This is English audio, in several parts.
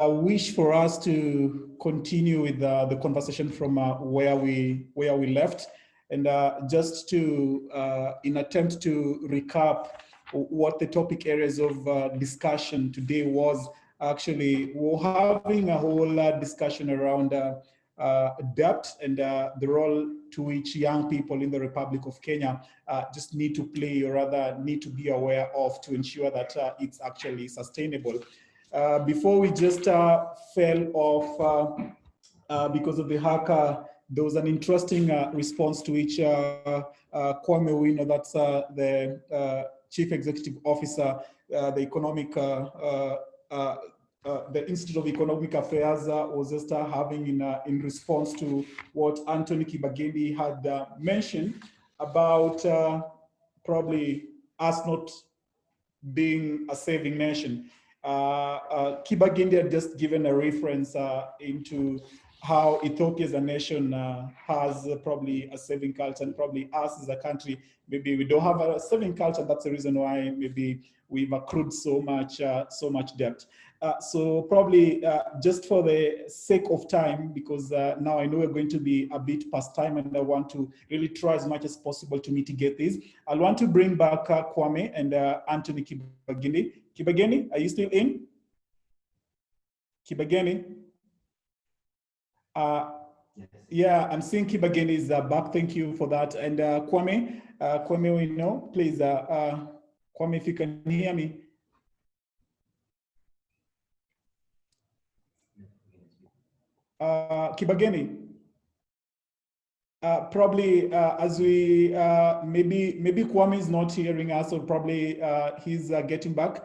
wish for us to continue with the conversation from where we left, and just to in attempt to recap what the topic areas of discussion today was. Actually, we're having a whole discussion around debt and the role to which young people in the Republic of Kenya just need to play, or rather need to be aware of, to ensure that it's actually sustainable. Before we just fell off because of the hacker, there was an interesting response to which Kwame Wino, that's the Chief Executive Officer, the Institute of Economic Affairs was just having in response to what Anthony Kibagendi had mentioned about probably us not being a saving nation. Kibagendi had just given a reference into how Ethiopia as a nation has probably a saving culture, and probably us as a country, maybe we don't have a saving culture. That's the reason why maybe we've accrued so much debt. So probably just for the sake of time, because now I know we're going to be a bit past time, and I want to really try as much as possible to mitigate this. I want to bring back Kwame and Anthony Kibagendi. Kibagendi, are you still in? Kibagendi? Yeah, I'm seeing Kibagendi is back. Thank you for that. And Kwame, we know, please, Kwame, if you can hear me. Kibagendi, probably as we, maybe Kwame is not hearing us, or probably he's getting back.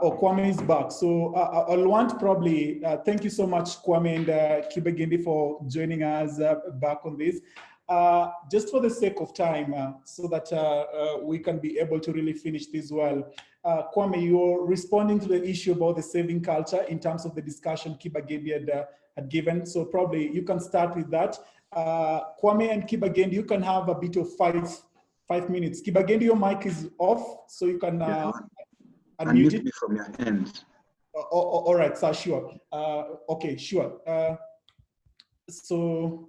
Or Kwame is back. So I'll want probably, thank you so much, Kwame and Kibagendi, for joining us back on this. Just for the sake of time, so that we can be able to really finish this well. Kwame, you're responding to the issue about the saving culture in terms of the discussion Kibagendi had given. So probably you can start with that. Kwame and Kibagendi, you can have a bit of five minutes. Kibagendi, your mic is off, so you can unmute me from your end. All right, so sure. Okay, sure. So.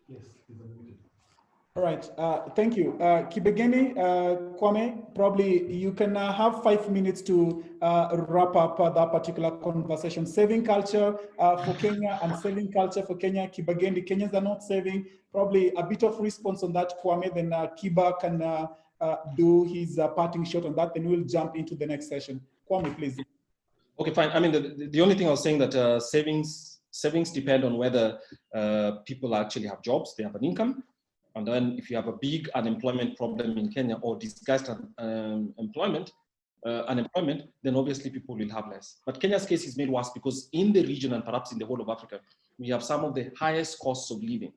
Yes, he's unmuted. All right, thank you. Kibagendi, Kwame, probably you can have 5 minutes to wrap up that particular conversation. Saving culture for Kenya and saving culture for Kenya. Kibagendi, Kenyans are not saving. Probably a bit of response on that, Kwame, then Kiba can do his parting shot on that, then we'll jump into the next session. Kwame, please. Okay, fine. I mean, the only thing I was saying that savings depend on whether people actually have jobs, they have an income. And then if you have a big unemployment problem in Kenya, or disguised unemployment, then obviously people will have less. But Kenya's case is made worse because in the region, and perhaps in the whole of Africa, we have some of the highest costs of living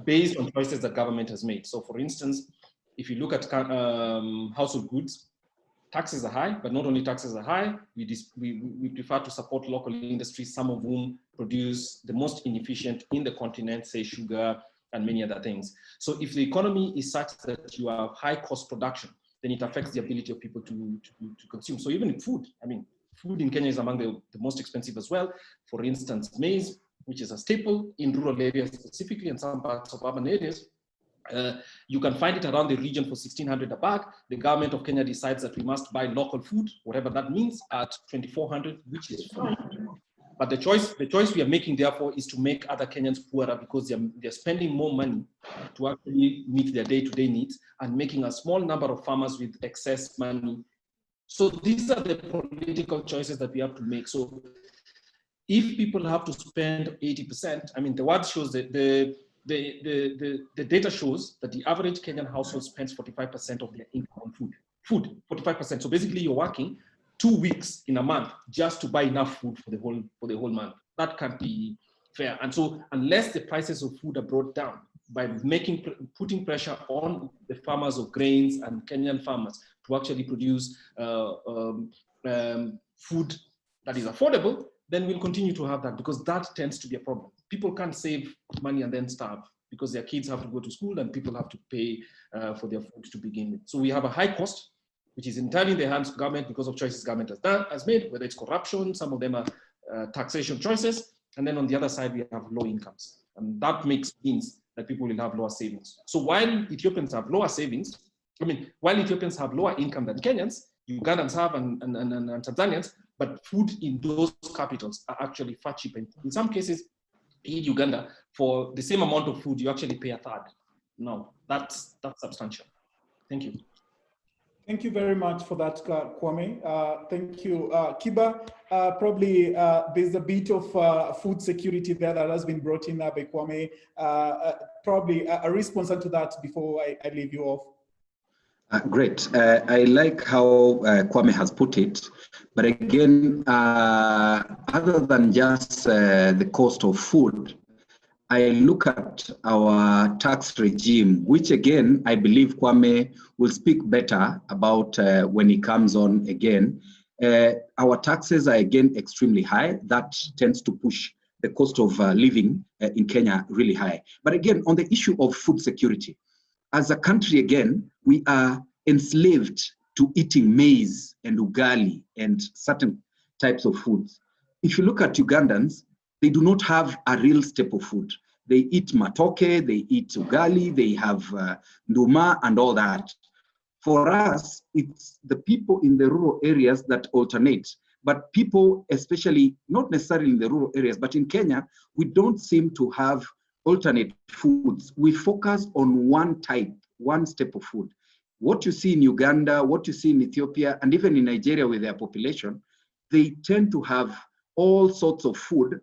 based on choices that government has made. So for instance, if you look at household goods, taxes are high, but not only taxes are high, we prefer to support local industries, some of whom produce the most inefficient in the continent, say sugar and many other things. So if the economy is such that you have high cost production, then it affects the ability of people to consume. So even in food, I mean, food in Kenya is among the most expensive as well. For instance, maize, which is a staple in rural areas specifically, and some parts of urban areas, you can find it around the region for 1,600 a bag. The government of Kenya decides that we must buy local food, whatever that means, at 2,400, which is fine. But the choice we are making, therefore, is to make other Kenyans poorer because they're spending more money to actually meet their day-to-day needs and making a small number of farmers with excess money. So these are the political choices that we have to make. So if people have to spend 80%, I mean, the word shows that the data shows that the average Kenyan household spends 45% of their income on food. Food, 45%. So basically, you're working 2 weeks in a month just to buy enough food for the whole month. That can't be fair. And so, unless the prices of food are brought down by putting pressure on the farmers of grains and Kenyan farmers to actually produce food that is affordable, then we'll continue to have that, because that tends to be a problem. People can't save money and then starve because their kids have to go to school and people have to pay for their food to begin with. So we have a high cost, which is entirely in the hands of government because of choices government has made, whether it's corruption, some of them are taxation choices. And then on the other side, we have low incomes. And that means that people will have lower savings. So while Ethiopians have lower savings, while Ethiopians have lower income than Kenyans, Ugandans have and Tanzanians, but food in those capitals are actually far cheaper. In some cases, in Uganda, for the same amount of food, you actually pay a third. No, that's substantial. Thank you. Thank you very much for that, Kwame. Thank you. Kiba, probably there's a bit of food security there that has been brought in by Kwame. Probably a response to that before I leave you off. Great. I like how Kwame has put it. But again, other than just the cost of food, I look at our tax regime, which again, I believe Kwame will speak better about when he comes on again. Our taxes are again extremely high. That tends to push the cost of living in Kenya really high. But again, on the issue of food security, as a country, again, we are enslaved to eating maize and ugali and certain types of foods. If you look at Ugandans, they do not have a real staple food. They eat matoke, they eat ugali, they have nduma and all that. For us, it's the people in the rural areas that alternate. But people, especially not necessarily in the rural areas, but in Kenya, we don't seem to have alternate foods. We focus on one type, one staple food. What you see in Uganda, what you see in Ethiopia, and even in Nigeria with their population, they tend to have all sorts of food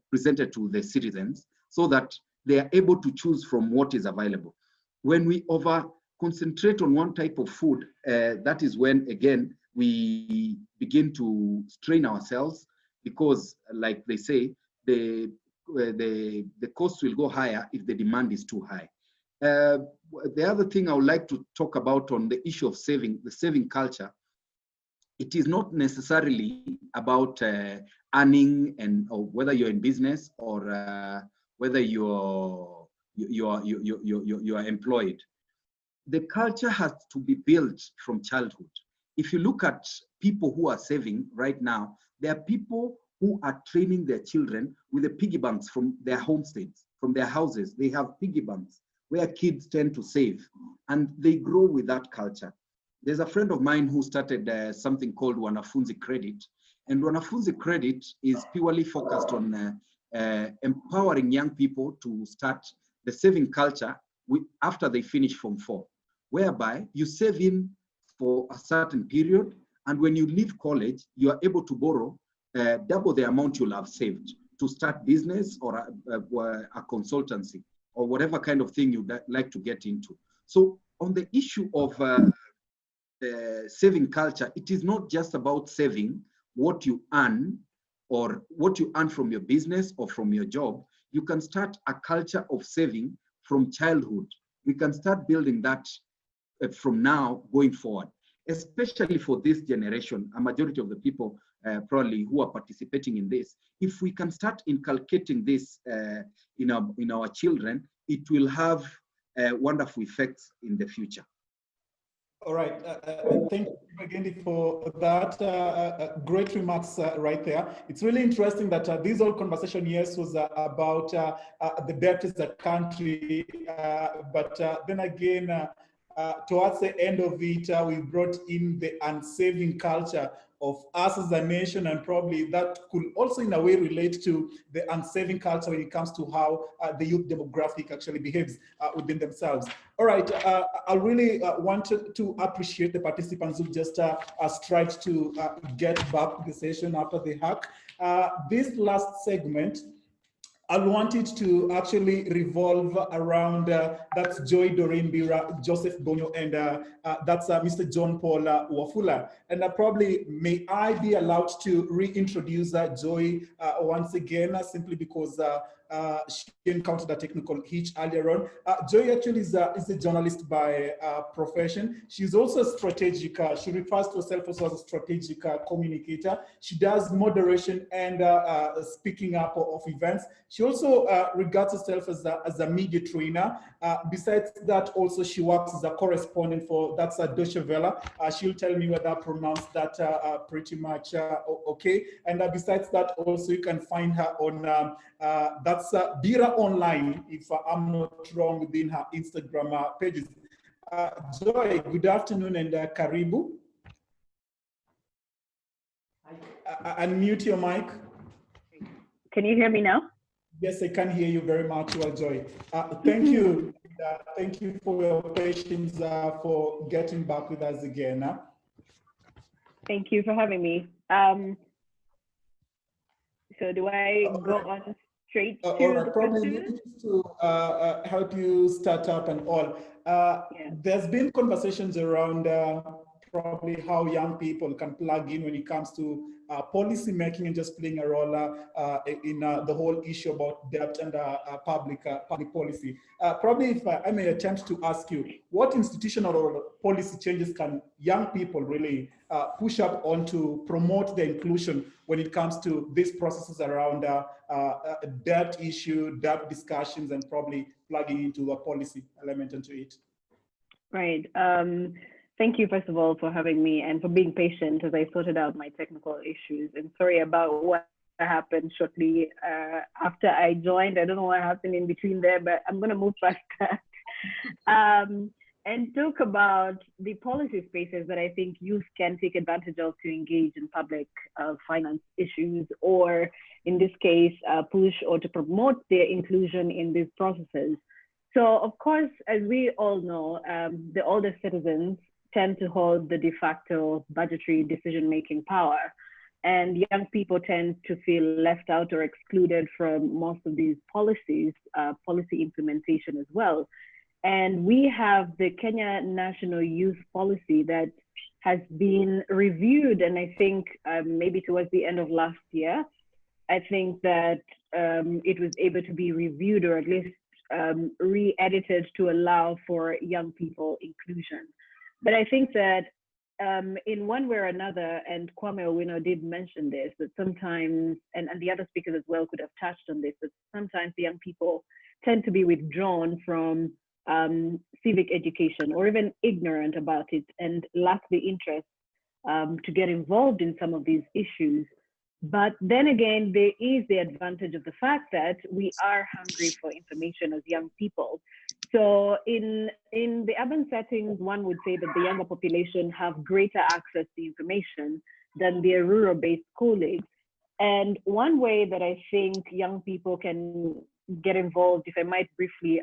presented to the citizens so that they are able to choose from what is available. When we over-concentrate on one type of food, that is when, again, we begin to strain ourselves because, like they say, the cost will go higher if the demand is too high. The other thing I would like to talk about on the issue of saving, the saving culture, it is not necessarily about earning or whether you're in business or whether you are employed. The culture has to be built from childhood. If you look at people who are saving right now, there are people who are training their children with the piggy banks from their homesteads, from their houses. They have piggy banks where kids tend to save, and they grow with that culture. There's a friend of mine who started something called Wanafunzi Credit, and Wanafunzi Credit is purely focused on empowering young people to start the saving culture after they finish Form 4, whereby you save in for a certain period, and when you leave college, you are able to borrow double the amount you'll have saved to start business or a consultancy or whatever kind of thing you'd like to get into. So on the issue of saving culture, it is not just about saving what you earn or what you earn from your business or from your job. You can start a culture of saving from childhood. We can start building that from now going forward, especially for this generation, a majority of the people probably who are participating in this. If we can start inculcating this in our children, it will have wonderful effects in the future. All right, thank you again for that. Great remarks right there. It's really interesting that this whole conversation, yes, was about the debt as a country, but then again, towards the end of it, we brought in the unsaving culture of us as a nation, and probably that could also in a way relate to the unsaving culture when it comes to how the youth demographic actually behaves within themselves. All right, I really wanted to appreciate the participants who just strived to get back to the session after the hack. This last segment, I wanted to actually revolve around that's Joy Doreen Bira, Joseph Bonyo, and that's Mr. John Paul Wafula. And probably may I be allowed to reintroduce Joy once again, simply because she encountered a technical hitch earlier on. Joy actually is a journalist by profession. She's also a strategic, she refers to herself also as a strategic communicator. She does moderation and speaking up of events. She also regards herself as a media trainer. Besides that, also she works as a correspondent for, that's Deutsche Welle. She'll tell me whether I pronounced that pretty much okay. And besides that, also you can find her on, that's Bira Online, if I'm not wrong, within her Instagram pages. Joy, good afternoon and karibu. Unmute your mic. Can you hear me now? Yes, I can hear you very much well, Joy. Thank you. Thank you for your patience for getting back with us again. Thank you for having me. So do I go on straight to all right, the probably question? to help you start up and all. Yeah. There's been conversations around probably how young people can plug in when it comes to policy making and just playing a role in the whole issue about debt and public policy. Probably if I may attempt to ask you, what institutional or policy changes can young people really push up on to promote the inclusion when it comes to these processes around debt issue, debt discussions, and probably plugging into the policy element into it? Right. Thank you, first of all, for having me and for being patient as I sorted out my technical issues. And sorry about what happened shortly after I joined. I don't know what happened in between there, but I'm going to move past that and talk about the policy spaces that I think youth can take advantage of to engage in public finance issues, or in this case, push or to promote their inclusion in these processes. So, of course, as we all know, the older citizens tend to hold the de facto budgetary decision-making power, and young people tend to feel left out or excluded from most of these policies, policy implementation as well. And we have the Kenya National Youth Policy that has been reviewed, and I think maybe towards the end of last year, I think that it was able to be reviewed or at least re-edited to allow for young people inclusion. But I think that in one way or another, and Kwame Owino did mention this, that sometimes, and the other speakers as well could have touched on this, that sometimes the young people tend to be withdrawn from civic education or even ignorant about it and lack the interest to get involved in some of these issues. But then again, there is the advantage of the fact that we are hungry for information as young people. So in the urban settings, one would say that the younger population have greater access to information than their rural-based colleagues. And one way that I think young people can get involved, if I might briefly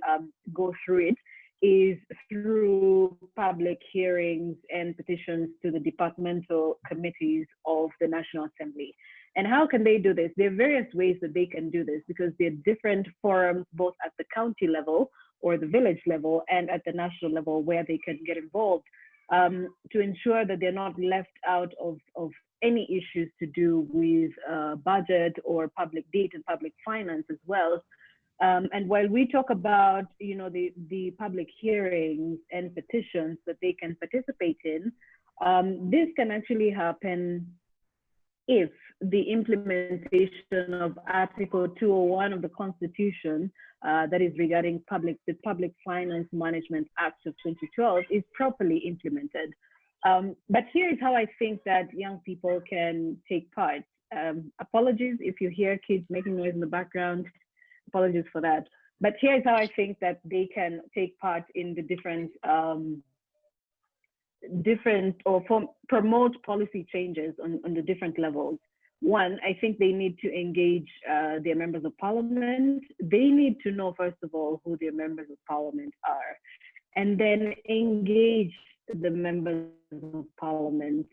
go through it, is through public hearings and petitions to the departmental committees of the National Assembly. And how can they do this? There are various ways that they can do this, because there are different forums, both at the county level or the village level and at the national level, where they can get involved to ensure that they're not left out of any issues to do with budget or public debt and public finance as well. And while we talk about, you know, the public hearings and petitions that they can participate in, this can actually happen if the implementation of Article 201 of the Constitution, that is regarding the Public Finance Management Act of 2012, is properly implemented. But here is how I think that young people can take part. Apologies if you hear kids making noise in the background. Apologies for that. But here is how I think that they can take part in the promote policy changes on the different levels. One, I think they need to engage their members of parliament. They need to know, first of all, who their members of parliament are, and then engage the members of parliament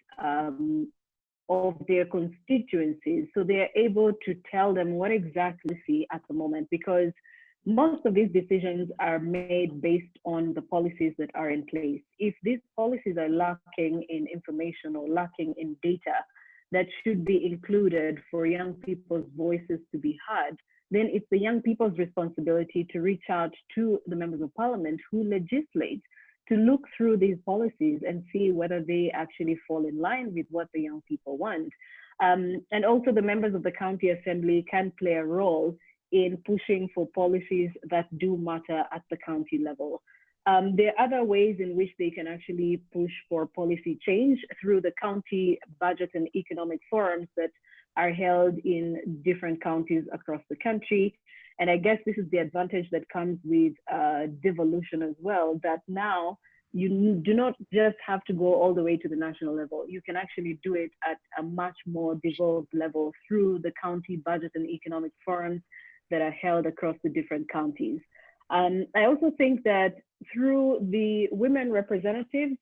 of their constituencies. So they are able to tell them what exactly see at the moment, because most of these decisions are made based on the policies that are in place. If these policies are lacking in information or lacking in data that should be included for young people's voices to be heard, then it's the young people's responsibility to reach out to the members of parliament who legislate to look through these policies and see whether they actually fall in line with what the young people want. And also the members of the county assembly can play a role in pushing for policies that do matter at the county level. There are other ways in which they can actually push for policy change through the county budget and economic forums that are held in different counties across the country. And I guess this is the advantage that comes with devolution as well, that now you do not just have to go all the way to the national level. You can actually do it at a much more devolved level through the county budget and economic forums that are held across the different counties. I also think that through the women representatives,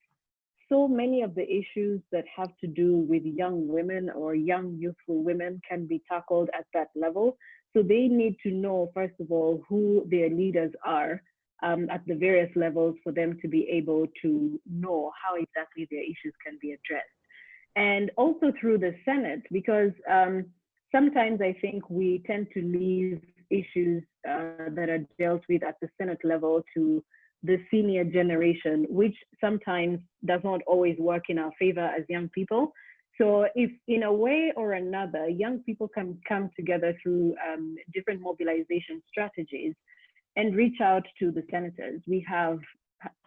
so many of the issues that have to do with young women or young youthful women can be tackled at that level. So they need to know, first of all, who their leaders are at the various levels for them to be able to know how exactly their issues can be addressed. And also through the Senate, because sometimes I think we tend to leave issues that are dealt with at the Senate level to the senior generation, which sometimes does not always work in our favor as young people. So if in a way or another, young people can come together through different mobilization strategies and reach out to the senators. We have,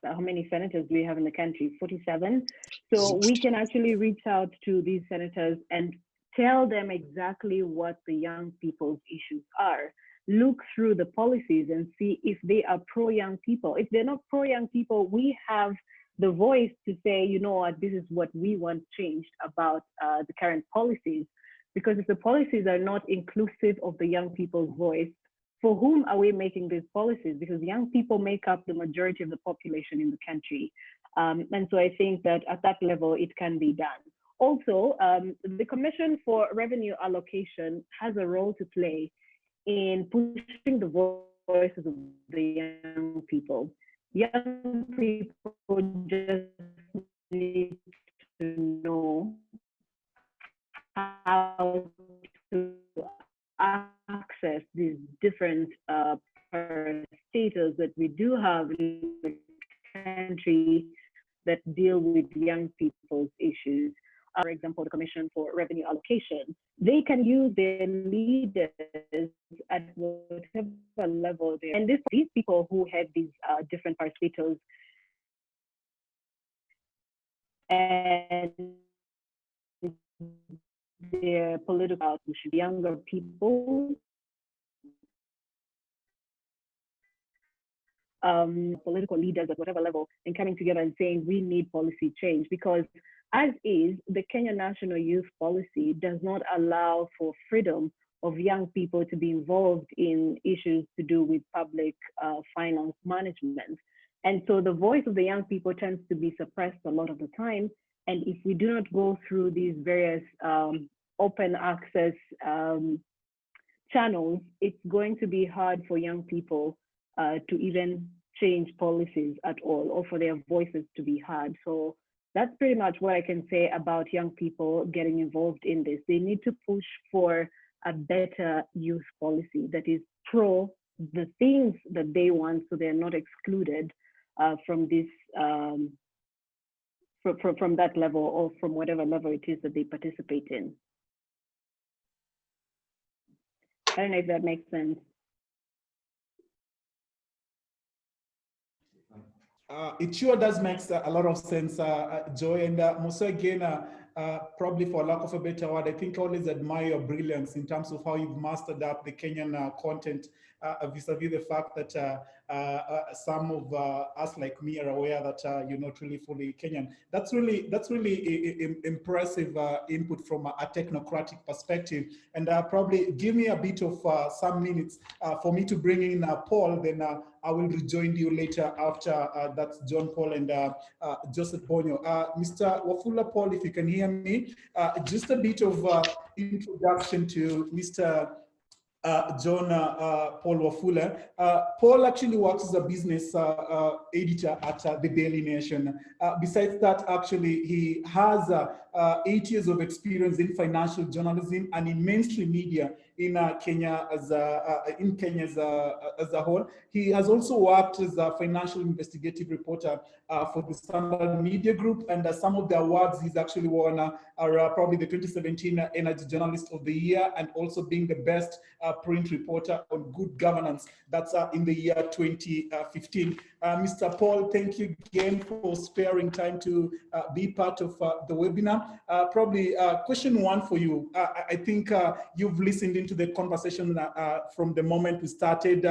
how many senators do we have in the country? 47. So we can actually reach out to these senators and tell them exactly what the young people's issues are. Look through the policies and see if they are pro-young people. If they're not pro-young people, we have the voice to say, you know what, this is what we want changed about the current policies. Because if the policies are not inclusive of the young people's voice, for whom are we making these policies? Because young people make up the majority of the population in the country. And so I think that at that level, it can be done. Also, the Commission for Revenue Allocation has a role to play in pushing the voices of the young people. Young people just need to know how to access these different parastatals that we do have in the country that deal with young people's issues. For example, the Commission for Revenue Allocation, they can use their leaders at whatever level they are. And these people who have these different parastatals and their political push, younger people, political leaders at whatever level, and coming together and saying we need policy change, because as is, the Kenya National Youth Policy does not allow for freedom of young people to be involved in issues to do with public finance management. And so the voice of the young people tends to be suppressed a lot of the time. And if we do not go through these various open access channels, it's going to be hard for young people to even change policies at all, or for their voices to be heard. So that's pretty much what I can say about young people getting involved in this. They need to push for a better youth policy that is pro the things that they want, so they're not excluded from this, from that level, or from whatever level it is that they participate in. I don't know if that makes sense. It sure does make a lot of sense, Joy. And Musa, again, probably for lack of a better word, I think I always admire your brilliance in terms of how you've mastered up the Kenyan content vis-a-vis the fact that some of us like me are aware that you're not really fully Kenyan. That's really impressive input from a technocratic perspective. And probably give me a bit of some minutes for me to bring in Paul, then I will rejoin you later after that's John Paul and Joseph Bonyo. Mr. Wafula Paul, if you can hear hear me. Just a bit of introduction to Mr. John Paul Wafula. Paul actually works as a business editor at the Daily Nation. Besides that, actually, he has 8 years of experience in financial journalism and in mainstream media in Kenya as a whole. He has also worked as a financial investigative reporter for the Standard Media Group, and some of the awards he's actually won are probably the 2017 Energy Journalist of the Year, and also being the best print reporter on good governance. That's in the year 2015. Mr. Paul, thank you again for sparing time to be part of the webinar. Probably question one for you. I think you've listened into the conversation from the moment we started.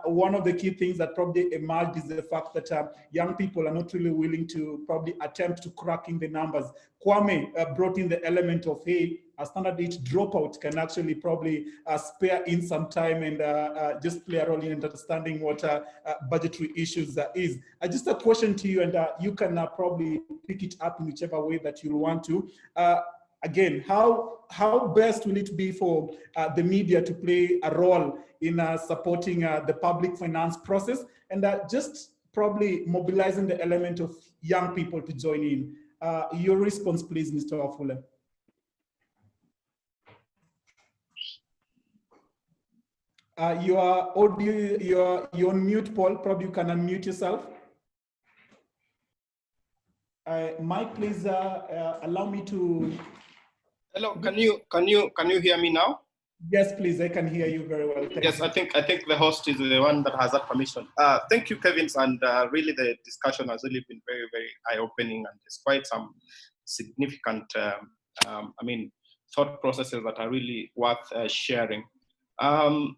One of the key things that probably emerged is the fact that young people are not really willing to probably attempt to cracking the numbers. Kwame brought in the element of, hey, a standard 8 dropout can actually probably spare in some time and just play a role in understanding what budgetary issues is. Just a question to you, and you can probably pick it up in whichever way that you want to. Again, how best will it be for the media to play a role in supporting the public finance process, and just probably mobilizing the element of young people to join in? Your response, please, Mr. Wafula. Your audio, you're on mute, Paul. Probably you can unmute yourself. Mike, please allow me to. Hello, can you hear me now? Yes, please. I can hear you very well. Thank you. I think the host is the one that has that permission. Thank you, Kevin, and really the discussion has really been very, very eye-opening, and there's quite some significant, thought processes that are really worth sharing. I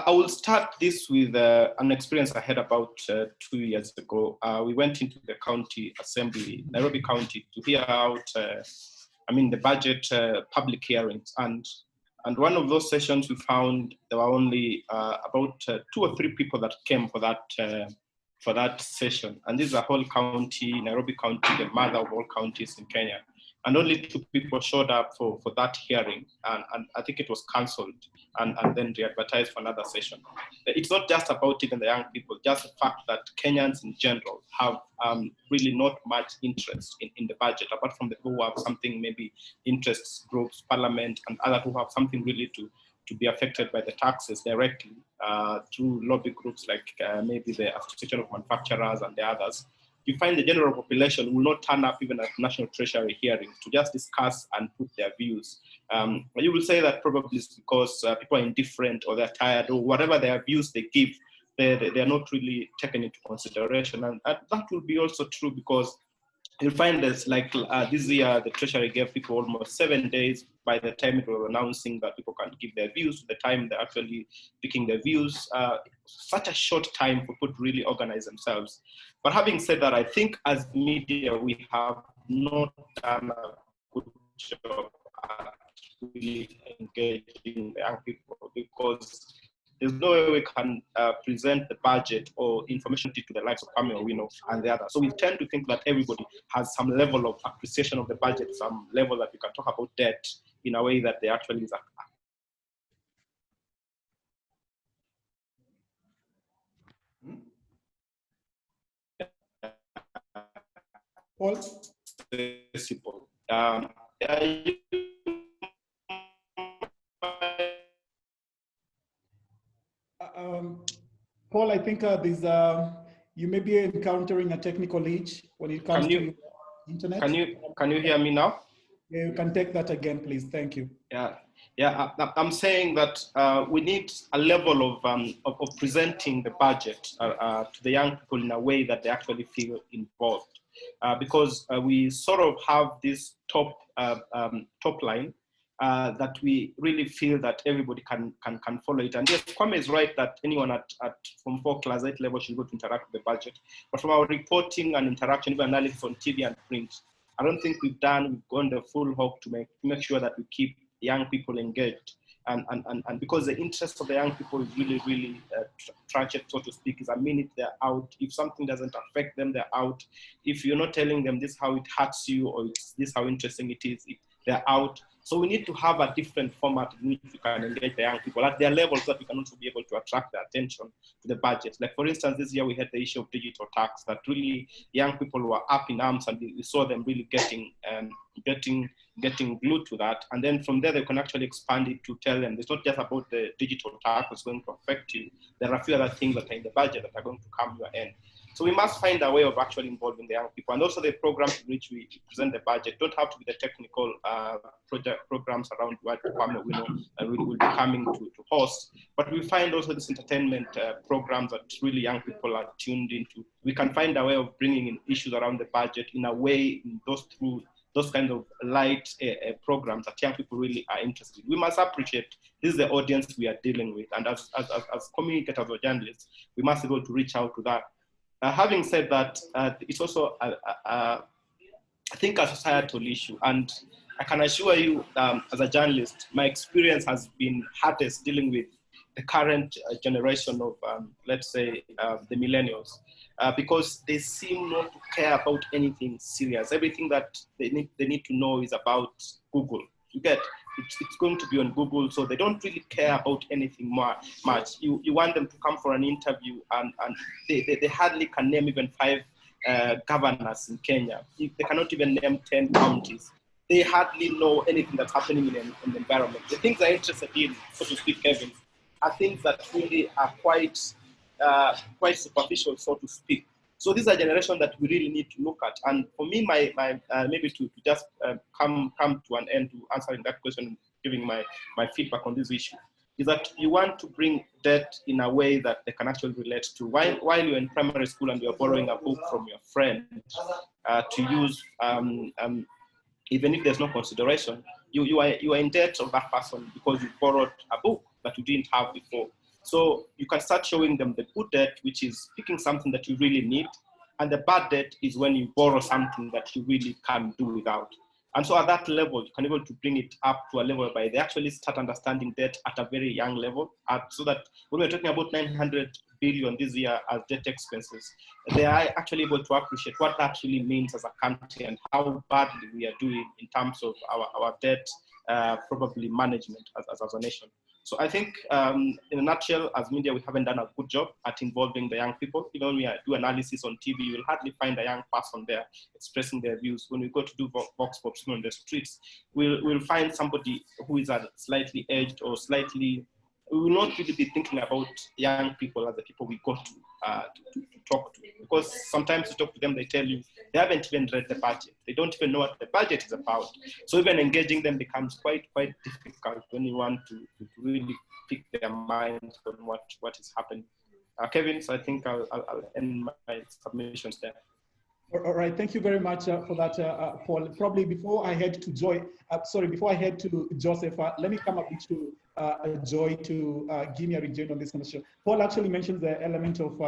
will start this with an experience I had about 2 years ago. We went into the county assembly, Nairobi County, to hear out, the budget public hearings. And one of those sessions, we found there were only about 2 or 3 people that came for that session. And this is a whole county, Nairobi County, the mother of all counties in Kenya. And only 2 people showed up for that hearing, and I think it was cancelled and then re-advertised for another session. It's not just about even the young people, just the fact that Kenyans in general have really not much interest in the budget, apart from the people who have something, maybe interest groups, parliament, and others who have something really to be affected by the taxes directly through lobby groups like maybe the Association of Manufacturers and the others. You find the general population will not turn up even at National Treasury hearings to just discuss and put their views. You will say that probably it's because people are indifferent or they're tired or whatever their views they give, they are not really taken into consideration. And that will be also true because you'll find this, like this year, the Treasury gave people almost 7 days by the time it was announcing that people can give their views to the time they're actually picking their views. Such a short time for people to really organize themselves. But having said that, I think as media, we have not done a good job at really engaging the young people, because there's no way we can present the budget or information to the likes of Kwame Owino and the others. So we tend to think that everybody has some level of appreciation of the budget, some level that we can talk about debt in a way that they actually is. Paul? Paul, I think you may be encountering a technical glitch when it comes to internet. Can you hear me now? Yeah, you can take that again, please. Thank you. Yeah. I'm saying that we need a level of presenting the budget to the young people in a way that they actually feel involved, because we sort of have this top line that we really feel that everybody can follow it. And yes, Kwame is right that anyone at from 4 class 8 level should go to interact with the budget. But from our reporting and interaction, even analysis on TV and print, I don't think we've gone the full hog to make sure that we keep young people engaged And because the interest of the young people is really tragic, so to speak, is a minute they're out. If something doesn't affect them, they're out. If you're not telling them this how it hurts you, or this how interesting it is, they're out. So we need to have a different format in which we can engage the young people at their levels, so that we can also be able to attract their attention to the budget. Like for instance, this year we had the issue of digital tax that really young people were up in arms, and we saw them really getting glued to that. And then from there, they can actually expand it to tell them it's not just about the digital tax that's going to affect you. There are a few other things that are in the budget that are going to come your end. So we must find a way of actually involving the young people. And also the programs in which we present the budget don't have to be the technical programs around what Kwame will be coming to host. But we find also this entertainment programs that really young people are tuned into. We can find a way of bringing in issues around the budget in a way, through those kind of light programs that young people really are interested in. We must appreciate this is the audience we are dealing with. And as communicators or journalists, we must be able to reach out to that. Having said that, it's also, I think, a societal issue. And I can assure you, as a journalist, my experience has been hardest dealing with the current generation of, let's say, the millennials, because they seem not to care about anything serious. Everything that they need to know is about Google. You get, it's going to be on Google, so they don't really care about anything much. You want them to come for an interview, and they hardly can name even 5 governors in Kenya. They cannot even name 10 counties. They hardly know anything that's happening in the environment. The things they're interested in, so to speak, Kevin, are things that really are quite superficial, so to speak. So this is a generation that we really need to look at. And for me, my maybe to just come to an end to answering that question, giving my feedback on this issue, is that you want to bring debt in a way that they can actually relate to. While you're in primary school and you're borrowing a book from your friend to use, even if there's no consideration, you are in debt of that person because you borrowed a book that you didn't have before. So you can start showing them the good debt, which is picking something that you really need. And the bad debt is when you borrow something that you really can't do without. And so at that level, you can be able to bring it up to a level whereby they actually start understanding debt at a very young level. So that when we're talking about 900 billion this year as debt expenses, they are actually able to appreciate what that really means as a country and how badly we are doing in terms of our debt probably management as a nation. So I think, in a nutshell, as media, we haven't done a good job at involving the young people. Even when we do analysis on TV, you will hardly find a young person there expressing their views. When we go to do vox pops on the streets, we'll find somebody who is slightly aged or slightly. We will not really be thinking about young people as the people we go to talk to. Because sometimes you talk to them, they tell you they haven't even read the budget. They don't even know what the budget is about. So even engaging them becomes quite difficult when you want to really pick their minds on what is happening. Kevin, so I think I'll end my submissions there. All right, thank you very much for that, Paul. Probably before I head to Joseph, let me come up to Joy to give me a rejoin on this conversation. Paul actually mentioned the element of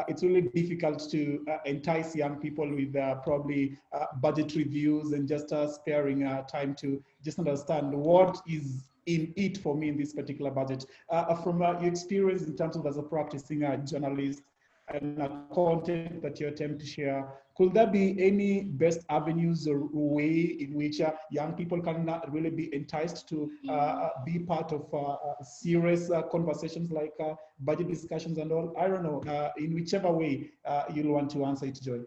it's really difficult to entice young people with probably budget reviews and just sparing time to just understand what is in it for me in this particular budget. From your experience in terms of as a practicing journalist, and content that you attempt to share, could there be any best avenues or way in which young people can really be enticed to be part of serious conversations like budget discussions and all? I don't know, in whichever way you'll want to answer it, Joy.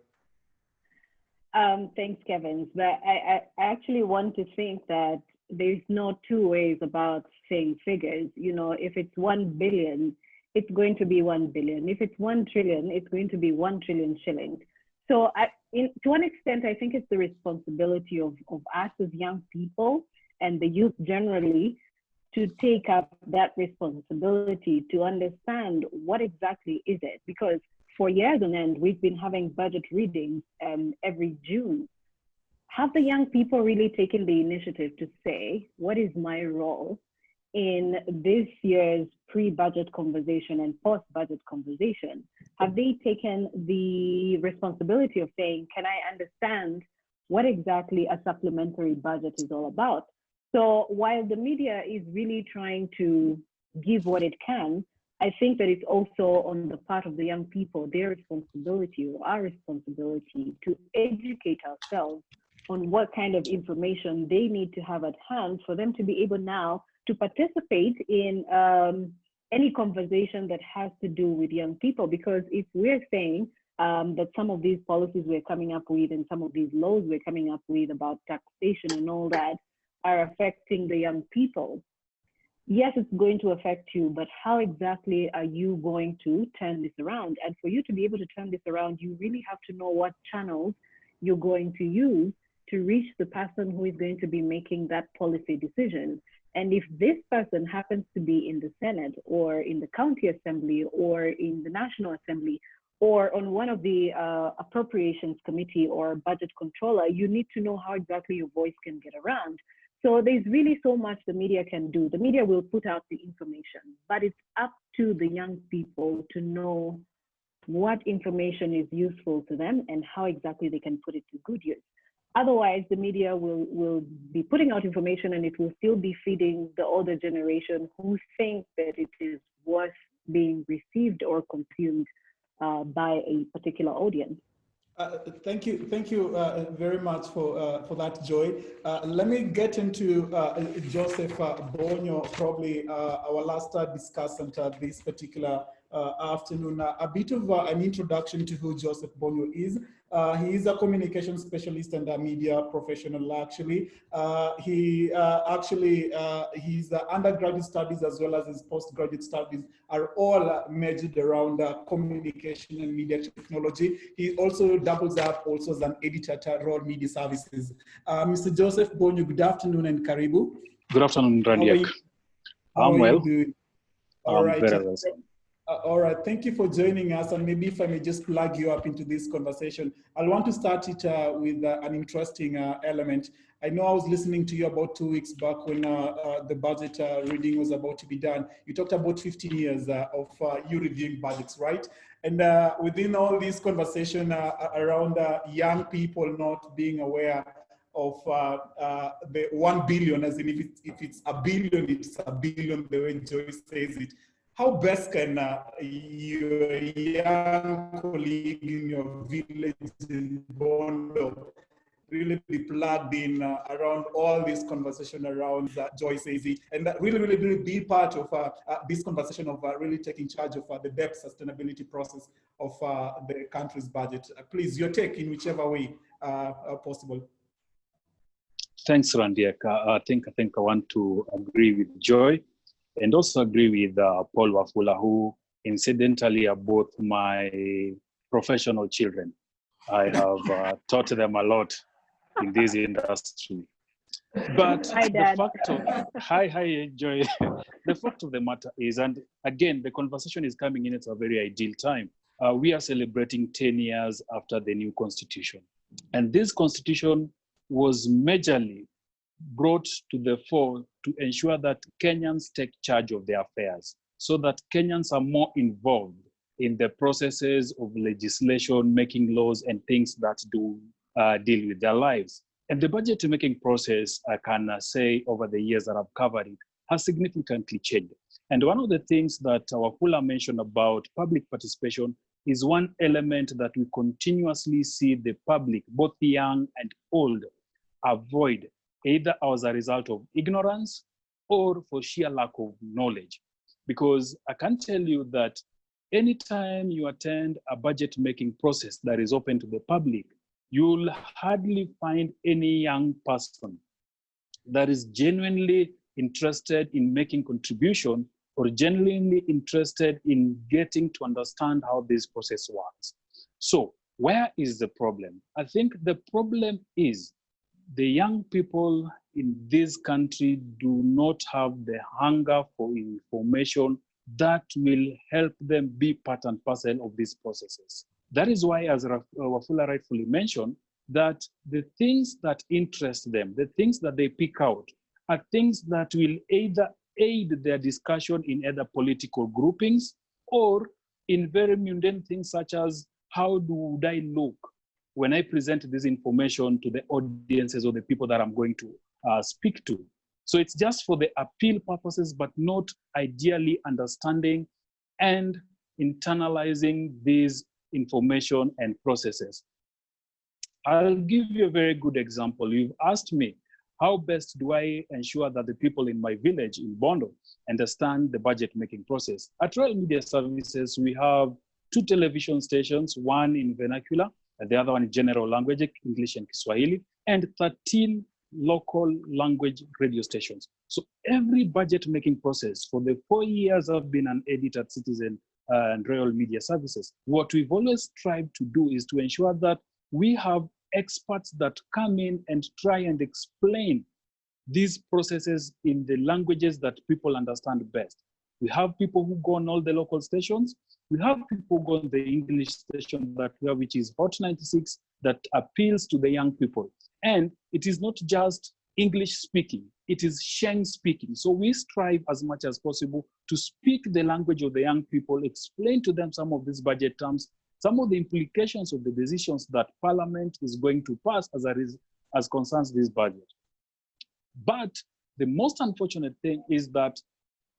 Thanks, Kevin. But I actually want to think that there's no two ways about saying figures. You know, if it's 1 billion, it's going to be 1 billion. If it's 1 trillion, it's going to be 1 trillion shillings. So to an extent, I think it's the responsibility of us as young people and the youth generally to take up that responsibility to understand what exactly is it. Because for years on end, we've been having budget readings every June. Have the young people really taken the initiative to say, what is my role in this year's pre-budget conversation and post-budget conversation? Have they taken the responsibility of saying, can I understand what exactly a supplementary budget is all about? So while the media is really trying to give what it can, I think that it's also on the part of the young people, their responsibility or our responsibility to educate ourselves on what kind of information they need to have at hand for them to be able now to participate in any conversation that has to do with young people. Because if we're saying that some of these policies we're coming up with and some of these laws we're coming up with about taxation and all that are affecting the young people, yes, it's going to affect you, but how exactly are you going to turn this around? And for you to be able to turn this around, you really have to know what channels you're going to use to reach the person who is going to be making that policy decision. And if this person happens to be in the Senate or in the county assembly or in the National Assembly or on one of the appropriations committee or budget controller, you need to know how exactly your voice can get around. So there's really so much the media can do. The media will put out the information, but it's up to the young people to know what information is useful to them and how exactly they can put it to good use. Otherwise, the media will be putting out information and it will still be feeding the older generation who think that it is worth being received or consumed by a particular audience. Thank you very much for that, Joy. Let me get into Joseph Bonyo, probably our last discussant this particular afternoon. A bit of an introduction to who Joseph Bonyo is. He is a communication specialist and a media professional, actually. His undergraduate studies as well as his postgraduate studies are all measured around communication and media technology. He also doubles up also as an editor at Roll Media Services. Mr. Joseph Bonyo, good afternoon and karibu. Good afternoon, Randiak. How are well. you doing? All right. Very well. All right, thank you for joining us. And maybe if I may just plug you up into this conversation, I'll want to start it with an interesting element. I know I was listening to you about 2 weeks back when the budget reading was about to be done. You talked about 15 years of you reviewing budgets, right? And within all this conversation around young people not being aware of the 1 billion, as in if it's a billion, it's a billion, the way Joyce says it. How best can your young colleague in your village in Bondo really be plugged in around all this conversation around Joy says it, and that really be part of this conversation of really taking charge of the debt sustainability process of the country's budget? Please, your take in whichever way possible. Thanks, Randiak. I think I want to agree with Joy and also agree with Paul Wafula, who incidentally are both my professional children. I have taught them a lot in this industry. But Hi, Dad. Hi, Joy. The fact of the matter is, and again, the conversation is coming in at a very ideal time. We are celebrating 10 years after the new constitution. And this constitution was majorly brought to the fore to ensure that Kenyans take charge of their affairs, so that Kenyans are more involved in the processes of legislation, making laws and things that do deal with their lives. And the budget making process, I can say over the years that I've covered it, has significantly changed. And one of the things that Wafula mentioned about public participation is one element that we continuously see the public, both young and old, avoid, either as a result of ignorance or for sheer lack of knowledge. Because I can tell you that anytime you attend a budget making process that is open to the public, you'll hardly find any young person that is genuinely interested in making contribution or genuinely interested in getting to understand how this process works. So where is the problem? I think the problem is the young people in this country do not have the hunger for information that will help them be part and parcel of these processes. That is why, as Wafula rightfully mentioned, that the things that interest them, the things that they pick out, are things that will either aid their discussion in either political groupings or in very mundane things such as how would I look when I present this information to the audiences or the people that I'm going to speak to. So it's just for the appeal purposes, but not ideally understanding and internalizing these information and processes. I'll give you a very good example. You've asked me, how best do I ensure that the people in my village in Bondo understand the budget making process? At Royal Media Services, we have 2 television stations, one in vernacular, and the other one in general language, English and Kiswahili, and 13 local language radio stations. So every budget making process for the 4 years I've been an editor at Citizen and Royal Media Services, what we've always tried to do is to ensure that we have experts that come in and try and explain these processes in the languages that people understand best. We have people who go on all the local stations. We have people who go on the English station that we have, which is Hot 96, that appeals to the young people. And it is not just English speaking, it is Sheng speaking. So we strive as much as possible to speak the language of the young people, explain to them some of these budget terms, some of the implications of the decisions that Parliament is going to pass as concerns this budget. But the most unfortunate thing is that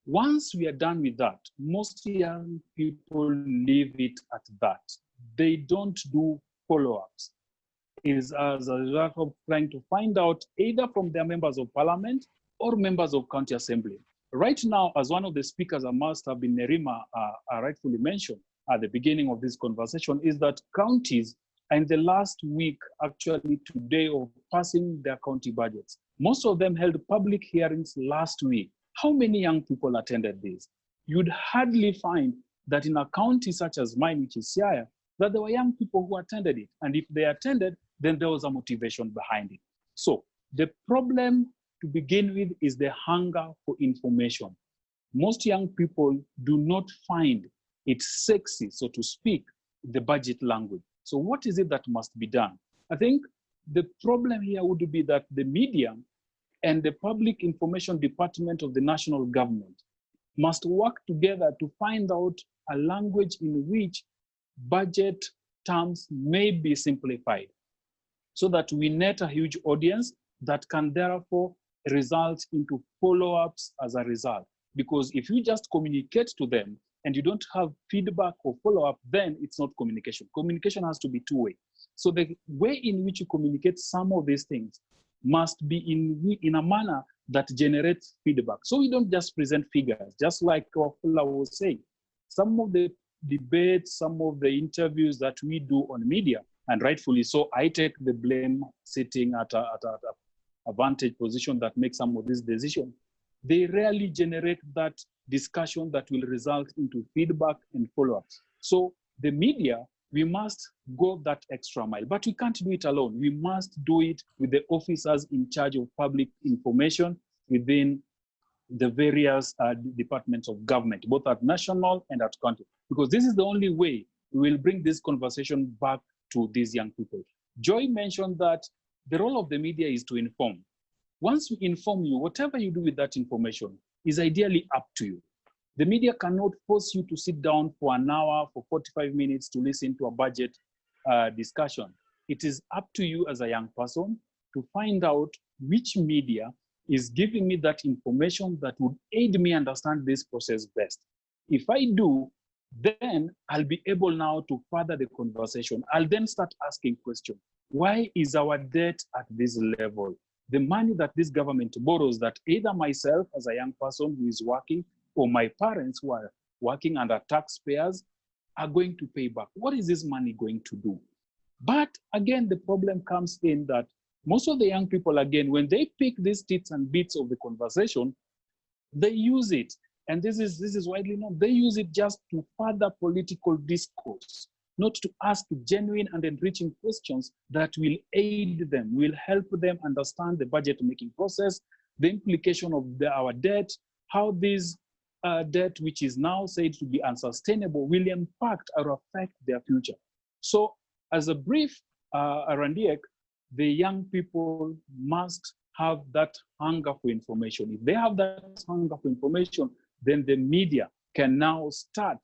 once we are done with that, most young people leave it at that. They don't do follow-ups. It is as a result of trying to find out either from their members of parliament or members of county assembly. Right now, as one of the speakers, I must have been Nerima rightfully mentioned at the beginning of this conversation, is that counties in the last week, actually today, of passing their county budgets. Most of them held public hearings last week. How many young people attended this? You'd hardly find that in a county such as mine, which is Siaya, that there were young people who attended it. And if they attended, then there was a motivation behind it. So the problem to begin with is the hunger for information. Most young people do not find it sexy, so to speak, the budget language. So what is it that must be done? I think the problem here would be that the media and the Public Information Department of the national government must work together to find out a language in which budget terms may be simplified, so that we net a huge audience that can therefore result into follow-ups as a result. Because if you just communicate to them and you don't have feedback or follow-up, then it's not communication. Communication has to be two-way. So the way in which you communicate some of these things must be in a manner that generates feedback. So we don't just present figures, just like Wafula was saying. Some of the debates, some of the interviews that we do on media, and rightfully so, I take the blame sitting at a vantage position that makes some of these decisions. They rarely generate that discussion that will result into feedback and follow-ups. So the media, we must go that extra mile, but we can't do it alone. We must do it with the officers in charge of public information within the various departments of government, both at national and at county, because this is the only way we will bring this conversation back to these young people. Joy mentioned that the role of the media is to inform. Once we inform you, whatever you do with that information is ideally up to you. The media cannot force you to sit down for an hour, for 45 minutes to listen to a budget discussion. It is up to you as a young person to find out which media is giving me that information that would aid me understand this process best. If I do, then I'll be able now to further the conversation. I'll then start asking questions. Why is our debt at this level? The money that this government borrows that either myself as a young person who is working or my parents who are working under taxpayers are going to pay back. What is this money going to do? But again, the problem comes in that most of the young people, again, when they pick these bits and bits of the conversation, they use it. And this is widely known. They use it just to further political discourse, not to ask genuine and enriching questions that will aid them, will help them understand the budget making process, the implication of our debt, how this debt, which is now said to be unsustainable, will impact or affect their future. So as a brief, Arandiek, the young people must have that hunger for information. If they have that hunger for information, then the media can now start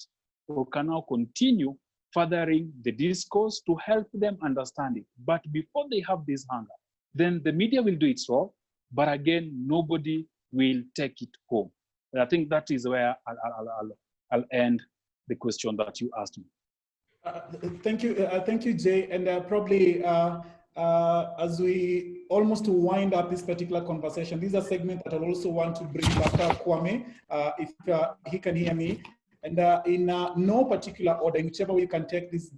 or can now continue furthering the discourse to help them understand it. But before they have this hunger, then the media will do its role. but again, nobody will take it home. And I think that is where I'll end the question that you asked me. Thank you, Jay. And probably as we almost wind up this particular conversation, this is a segment that I also want to bring back Kwame, if he can hear me. And in no particular order, in whichever way you can take this,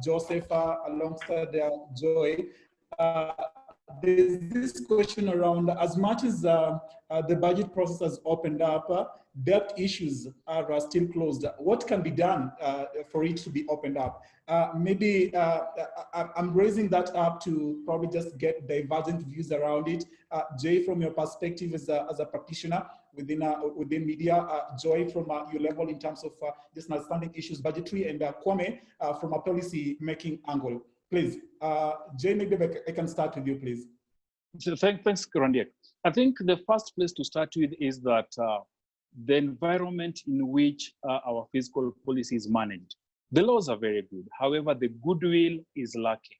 Joseph, alongside Joy, there's this question around, as much as the budget process has opened up, debt issues are still closed. What can be done for it to be opened up? Maybe I'm raising that up to probably just get divergent views around it. Jay, from your perspective as a practitioner within media, Joy, from your level in terms of just understanding issues budgetary, and Kwame from a policy making angle. Please, Jay, maybe I can start with you, please. So thanks, Randy. I think the first place to start with is that the environment in which our fiscal policy is managed. The laws are very good. However, the goodwill is lacking.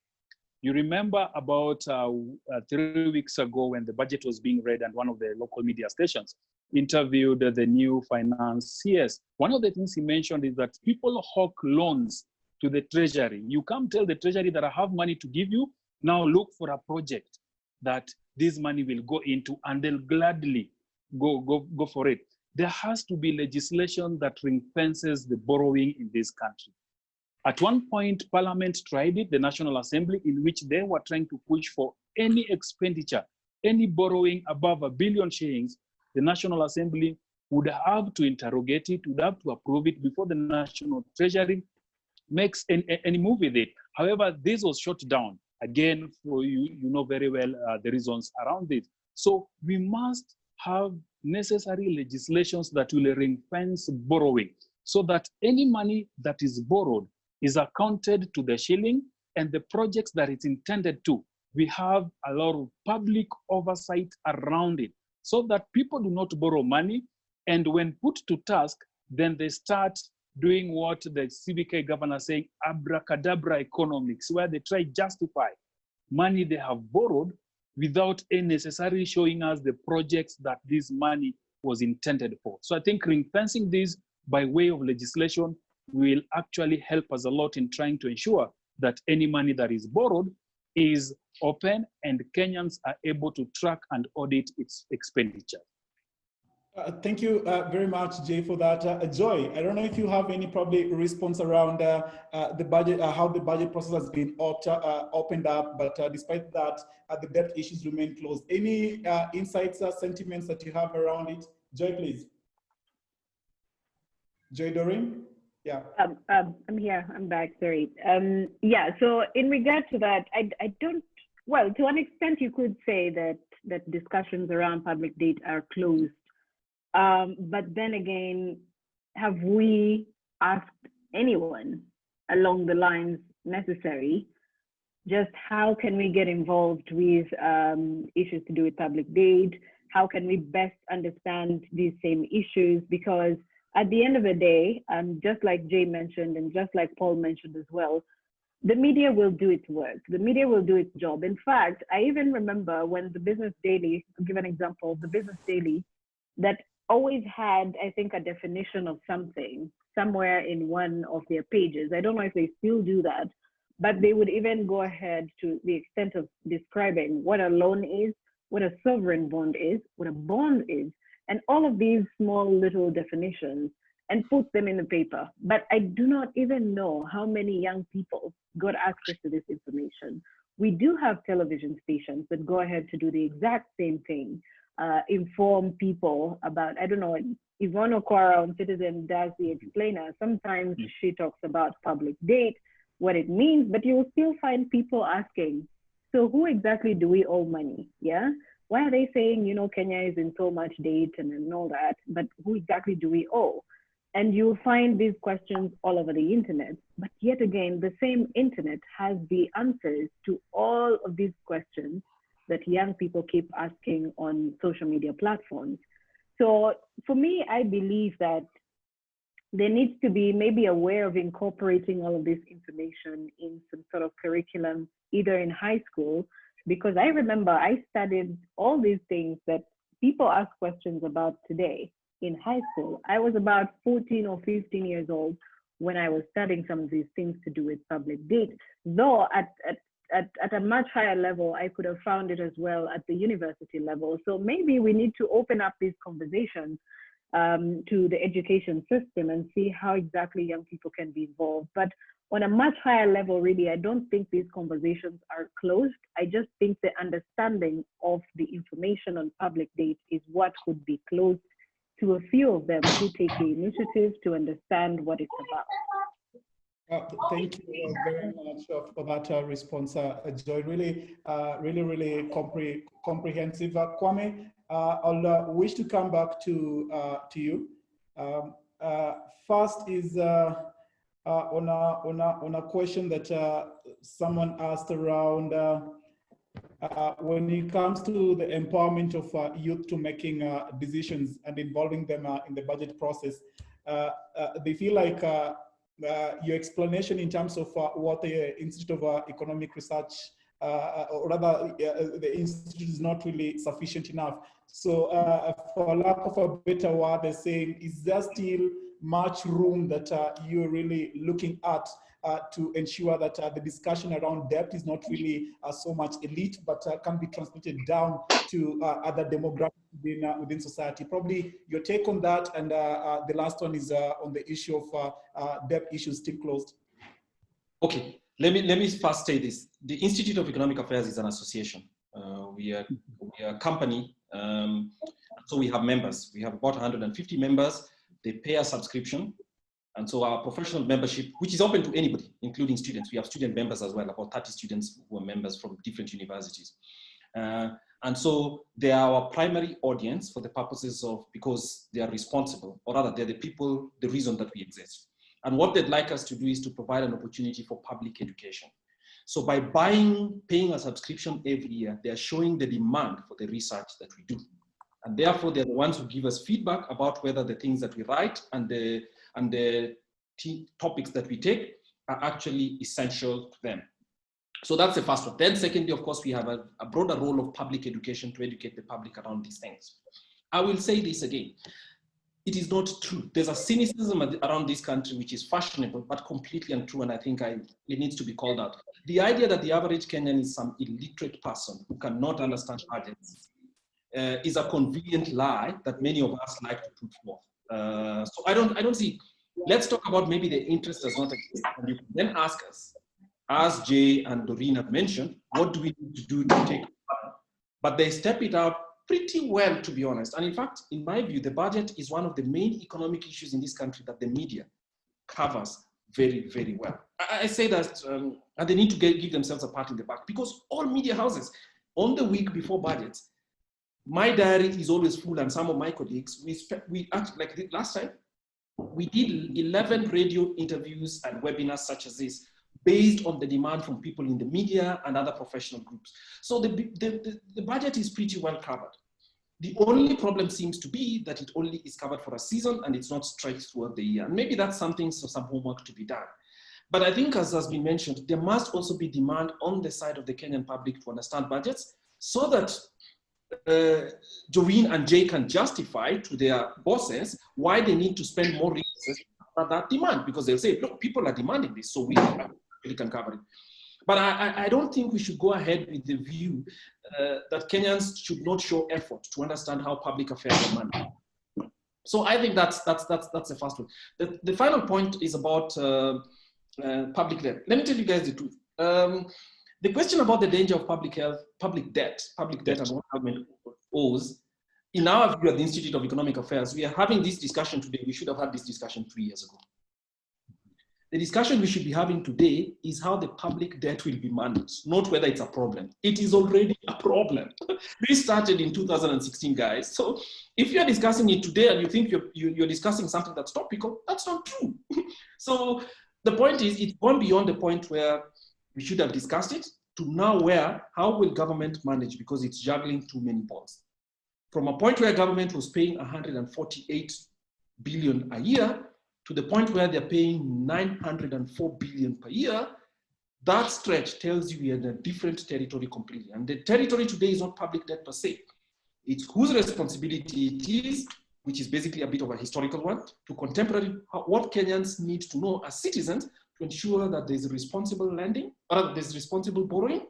You remember about 3 weeks ago when the budget was being read and one of the local media stations interviewed the new finance CS. One of the things he mentioned is that people hawk loans to the treasury. You can't tell the treasury that I have money to give you, now look for a project that this money will go into, and they'll gladly go for it. There has to be legislation that ring fences the borrowing in this country. At one point, Parliament tried it, the National Assembly, in which they were trying to push for any expenditure, any borrowing above $1 billion shillings, the National Assembly would have to interrogate it, would have to approve it before the National Treasury makes any move with it. However, this was shut down. Again, for you know very well the reasons around this. So we must have necessary legislations that will ring fence borrowing, so that any money that is borrowed is accounted to the shilling and the projects that it's intended to. We have a lot of public oversight around it, so that people do not borrow money, and when put to task, then they start doing what the CBK governor is saying, abracadabra economics, where they try justify money they have borrowed without necessarily showing us the projects that this money was intended for. So I think ring fencing this by way of legislation will actually help us a lot in trying to ensure that any money that is borrowed is open and Kenyans are able to track and audit its expenditure. Thank you very much, Jay, for that. Joy, I don't know if you have any probably response around the budget, how the budget process has been opened up, but despite that, the debt issues remain closed. Any insights or sentiments that you have around it? Joy, please. Joy Doreen? Yeah. I'm here, I'm back, sorry. Yeah, so in regard to that, I don't, well, to an extent you could say that discussions around public debt are closed. But then again, have we asked anyone along the lines necessary? Just how can we get involved with issues to do with public debt? How can we best understand these same issues? Because at the end of the day, just like Jay mentioned and just like Paul mentioned as well, the media will do its work. The media will do its job. In fact, I even remember when the Business Daily, to give an example, the Business Daily, that always had, I think, a definition of something somewhere in one of their pages. I don't know if they still do that, but they would even go ahead to the extent of describing what a loan is, what a sovereign bond is, what a bond is, and all of these small little definitions, and put them in the paper. But I do not even know how many young people got access to this information. We do have television stations that go ahead to do the exact same thing. Inform people about, I don't know, Yvonne Okwara on Citizen does the explainer. Sometimes she talks about public debt, what it means, but you will still find people asking, so who exactly do we owe money? Yeah. Why are they saying, you know, Kenya is in so much debt and all that, but who exactly do we owe? And you'll find these questions all over the internet. But yet again, the same internet has the answers to all of these questions that young people keep asking on social media platforms. So for me, I believe that there needs to be maybe a way of incorporating all of this information in some sort of curriculum, either in high school, because I remember I studied all these things that people ask questions about today in high school. I was about 14 or 15 years old when I was studying some of these things to do with public debt, though at a much higher level, I could have found it as well at the university level. So maybe we need to open up these conversations to the education system and see how exactly young people can be involved. But on a much higher level, really, I don't think these conversations are closed. I just think the understanding of the information on public debt is what could be closed to a few of them who take the initiative to understand what it's about. Thank you very much for that response, Joy. Really comprehensive. Kwame, I'll wish to come back to you. First is on a question that someone asked around when it comes to the empowerment of youth to making decisions and involving them in the budget process. They feel like your explanation in terms of what the Institute of Economic Research, or rather the Institute, is not really sufficient enough. So for lack of a better word, they're saying, is there still much room that you're really looking at to ensure that the discussion around debt is not really so much elite, but can be transmitted down to other demographics within society? Probably your take on that, and the last one is on the issue of debt issues still closed. Okay, let me first say this. The Institute of Economic Affairs is an association. We are a company, so we have members. We have about 150 members. They pay a subscription. And so our professional membership, which is open to anybody, including students. We have student members as well, about 30 students who are members from different universities. And so they are our primary audience for the purposes of, because they are responsible, or rather they're the people, the reason that we exist. And what they'd like us to do is to provide an opportunity for public education. So by paying a subscription every year, they are showing the demand for the research that we do. And therefore, they're the ones who give us feedback about whether the things that we write and the topics that we take are actually essential to them. So that's the first one. Then secondly, of course, we have a broader role of public education to educate the public around these things. I will say this again. It is not true. There's a cynicism around this country which is fashionable, but completely untrue, and I think it needs to be called out. The idea that the average Kenyan is some illiterate person who cannot understand budgets is a convenient lie that many of us like to put forth. So I don't see. Let's talk about maybe the interest does not exist, and you can then ask us, as Jay and Doreen have mentioned, what do we need to do to take it further? But they step it up pretty well, to be honest. And in fact, in my view, the budget is one of the main economic issues in this country that the media covers very, very well. I say that, and they need to give themselves a pat in the back, because all media houses, on the week before budgets, my diary is always full, and some of my colleagues, we actually, like last time, we did 11 radio interviews and webinars such as this, based on the demand from people in the media and other professional groups. So the budget is pretty well covered. The only problem seems to be that it only is covered for a season and it's not stretched throughout the year. And maybe that's something, so some homework to be done. But I think, as has been mentioned, there must also be demand on the side of the Kenyan public to understand budgets, so that Doreen and Jay can justify to their bosses why they need to spend more resources for that demand, because they'll say, look, people are demanding this, so we can cover it. But I don't think we should go ahead with the view that Kenyans should not show effort to understand how public affairs are managed. So I think that's the first one. The final point is about public debt. Let me tell you guys the truth. The question about the danger of public debt and what government owes, in our view at the Institute of Economic Affairs, we are having this discussion today. We should have had this discussion 3 years ago. The discussion we should be having today is how the public debt will be managed, not whether it's a problem. It is already a problem. This started in 2016, guys. So if you're discussing it today and you think you're discussing something that's topical, that's not true. So the point is, it's gone beyond the point where we should have discussed it to now where, how will government manage, because it's juggling too many balls. From a point where government was paying 148 billion a year to the point where they're paying 904 billion per year, that stretch tells you we are in a different territory completely. And the territory today is not public debt per se. It's whose responsibility it is, which is basically a bit of a historical one, to contemporary what Kenyans need to know as citizens to ensure that there's responsible lending, or there's responsible borrowing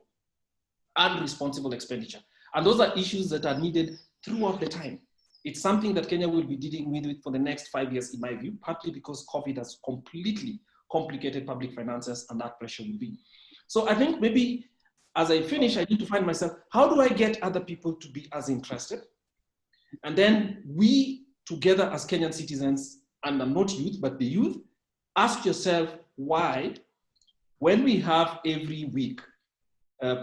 and responsible expenditure. And those are issues that are needed throughout the time. It's something that Kenya will be dealing with for the next 5 years, in my view, partly because COVID has completely complicated public finances, and that pressure will be. So I think maybe as I finish, I need to find myself, how do I get other people to be as interested? And then we together as Kenyan citizens, and I'm not youth, but the youth, ask yourself why, when we have every week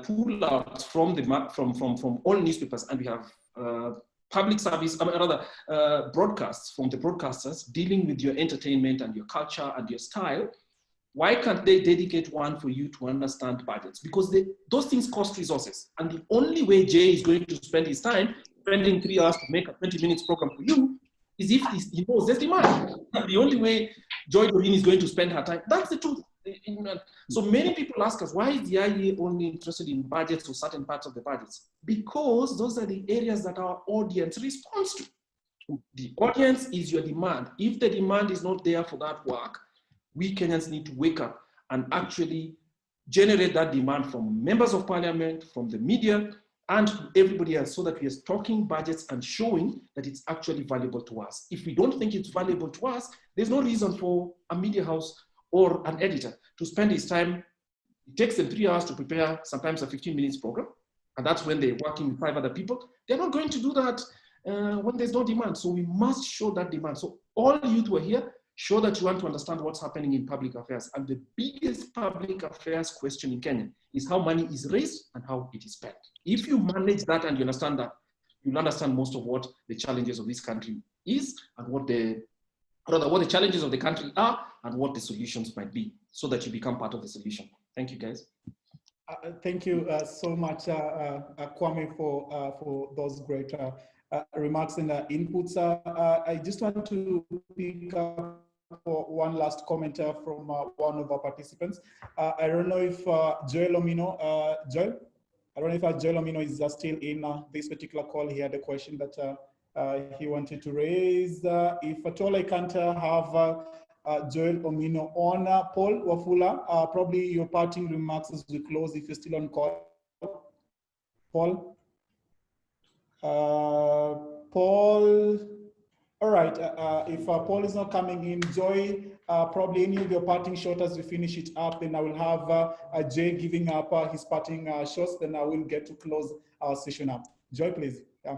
pull-outs from all newspapers, and we have public service, broadcasts from the broadcasters dealing with your entertainment and your culture and your style, why can't they dedicate one for you to understand budgets? Because those things cost resources. And the only way Jay is going to spend his time spending 3 hours to make a 20 minutes program for you is if he knows there's demand. And the only way Joy Doreen is going to spend her time, that's the truth. So many people ask us, why is the IEA only interested in budgets or certain parts of the budgets? Because those are the areas that our audience responds to. The audience is your demand. If the demand is not there for that work, we Kenyans need to wake up and actually generate that demand from members of parliament, from the media, and everybody else, so that we are talking budgets and showing that it's actually valuable to us. If we don't think it's valuable to us, there's no reason for a media house or an editor to spend his time. It takes them 3 hours to prepare sometimes a 15 minutes program, and that's when they're working with 5 other people. They're not going to do that when there's no demand. So we must show that demand. So all youth who are here, show that you want to understand what's happening in public affairs. And the biggest public affairs question in Kenya is how money is raised and how it is spent. If you manage that and you understand that, you'll understand most of what the challenges of this country is, and what the challenges of the country are, and what the solutions might be, so that you become part of the solution. Thank you, guys. Thank you so much, Kwame, for those great remarks and inputs. I just want to pick up for one last comment from one of our participants. I don't know if Joel Omino, Joel? I don't know if Joel Omino is still in this particular call. He had a question that he wanted to raise. If at all I can't have Joel Omino on, Paul Wafula, probably your parting remarks as we close, if you're still on call. Paul? Paul, all right, if Paul is not coming in, Joy, probably any of your parting shots as we finish it up, then I will have Jay giving up his parting shots, then I will get to close our session up. Joy, please. Yeah.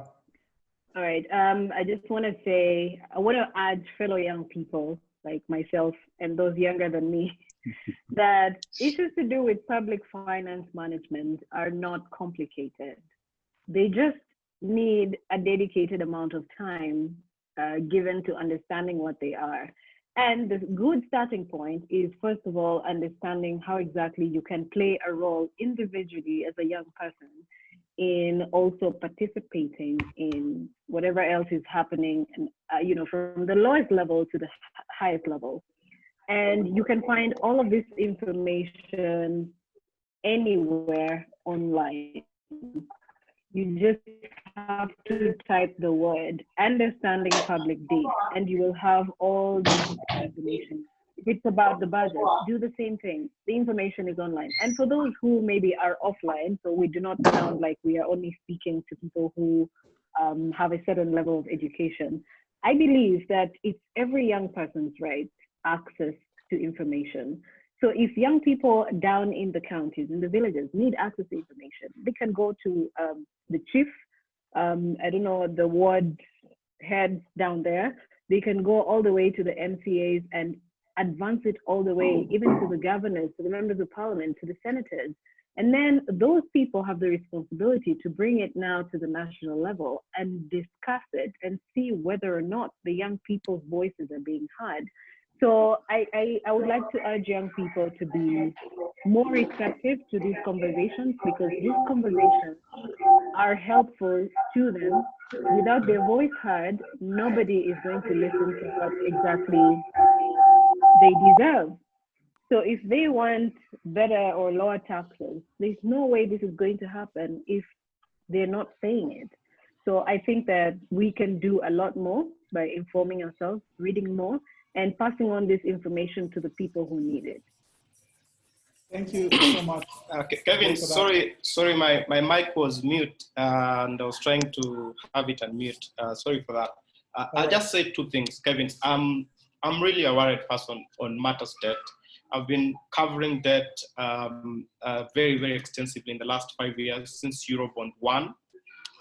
All right, I just want to say, I want to urge fellow young people like myself and those younger than me, that issues to do with public finance management are not complicated. They just need a dedicated amount of time given to understanding what they are. And the good starting point is, first of all, understanding how exactly you can play a role individually as a young person in also participating in whatever else is happening, and from the lowest level to the highest level. And you can find all of this information anywhere online. You just have to type the word understanding public debt, and you will have all this information. If it's about the budget, do the same thing. The information is online. And for those who maybe are offline, so we do not sound like we are only speaking to people who have a certain level of education, I believe that it's every young person's right access to information. So if young people down in the counties, in the villages, need access to information, they can go to the chief, I don't know, the ward heads down there. They can go all the way to the MCAs and advance it all the way, even to the governors, to the members of parliament, to the senators. And then those people have the responsibility to bring it now to the national level and discuss it and see whether or not the young people's voices are being heard. So I would like to urge young people to be more receptive to these conversations, because these conversations are helpful to them. Without their voice heard, nobody is going to listen to what exactly they deserve. So if they want better or lower taxes, there's no way this is going to happen if they're not saying it. So I think that we can do a lot more by informing ourselves, reading more, and passing on this information to the people who need it. Thank you so much. Kevin, sorry, my mic was mute and I was trying to have it unmute. Sorry for that. I'll just say two things, Kevin. I'm really a worried person on matters debt. I've been covering debt very, very extensively in the last 5 years since Eurobond 1.